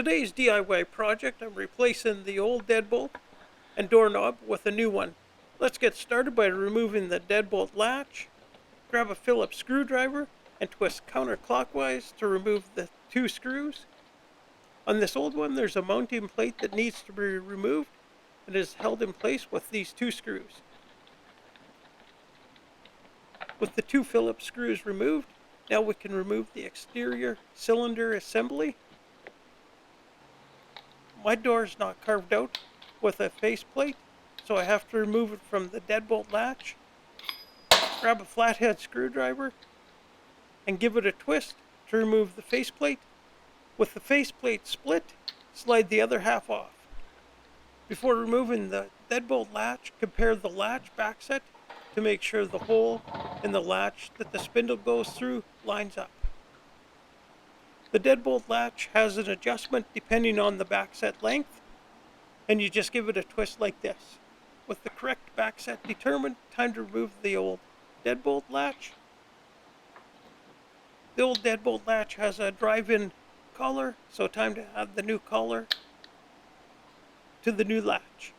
today's DIY project, I'm replacing the old deadbolt and doorknob with a new one. Let's get started by removing the deadbolt latch. Grab a Phillips screwdriver and twist counterclockwise to remove the two screws. On this old one, there's a mounting plate that needs to be removed and is held in place with these two screws. With the two Phillips screws removed, now we can remove the exterior cylinder assembly. My door is not carved out with a faceplate, so I have to remove it from the deadbolt latch. Grab a flathead screwdriver and give it a twist to remove the faceplate. With the faceplate split, slide the other half off. Before removing the deadbolt latch, compare the latch backset to make sure the hole in the latch that the spindle goes through lines up. The deadbolt latch has an adjustment depending on the backset length, and you just give it a twist like this. With the correct backset determined, time to remove the old deadbolt latch. The old deadbolt latch has a drive-in collar, so time to add the new collar to the new latch.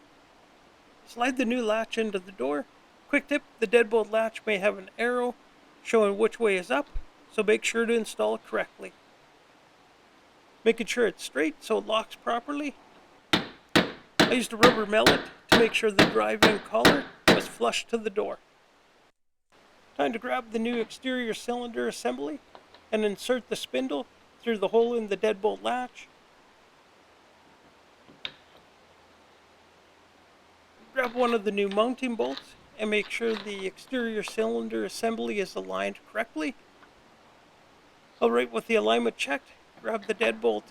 Slide the new latch into the door. Quick tip, the deadbolt latch may have an arrow showing which way is up, so make sure to install it correctly. Making sure it's straight so it locks properly. I used a rubber mallet to make sure the drive-in collar was flush to the door. Time to grab the new exterior cylinder assembly and insert the spindle through the hole in the deadbolt latch. Grab one of the new mounting bolts and make sure the exterior cylinder assembly is aligned correctly. Alright, with the alignment checked, grab the deadbolt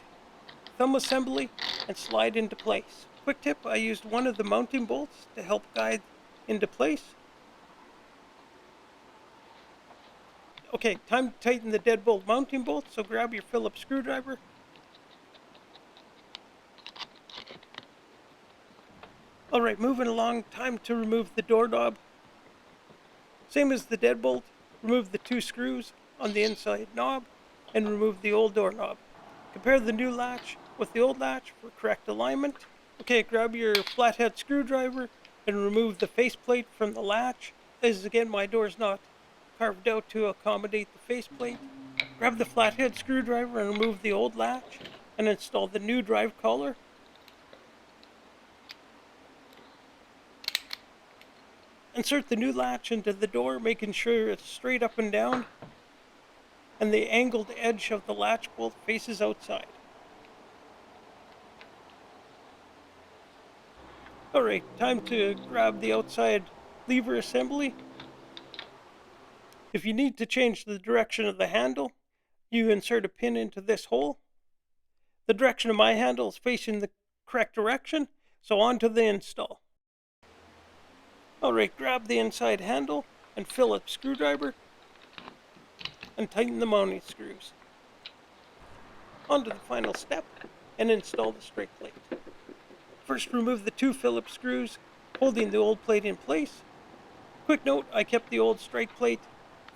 thumb assembly and slide into place. Quick tip, I used one of the mounting bolts to help guide into place. Okay, time to tighten the deadbolt mounting bolt, so grab your Phillips screwdriver. Alright, moving along, time to remove the doorknob. Same as the deadbolt, remove the two screws on the inside knob and remove the old doorknob. Compare the new latch with the old latch for correct alignment. Okay, grab your flathead screwdriver and remove the faceplate from the latch. As again, my door's not carved out to accommodate the faceplate. Grab the flathead screwdriver and remove the old latch and install the new drive collar. Insert the new latch into the door, making sure it's straight up and down and the angled edge of the latch bolt faces outside. Alright, time to grab the outside lever assembly. If you need to change the direction of the handle, you insert a pin into this hole. The direction of my handle is facing the correct direction, so on to the install. Alright, grab the inside handle and Phillips screwdriver and tighten the mounting screws. On to the final step and install the straight plate. First, remove the two Phillips screws holding the old plate in place. Quick note, I kept the old strike plate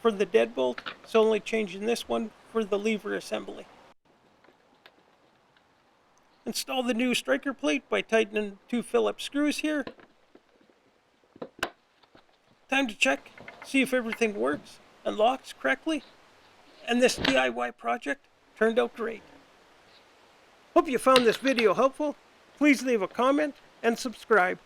for the deadbolt, so only changing this one for the lever assembly. Install the new striker plate by tightening two Phillips screws here. Time to check, see if everything works and locks correctly. And this DIY project turned out great. Hope you found this video helpful. Please leave a comment and subscribe.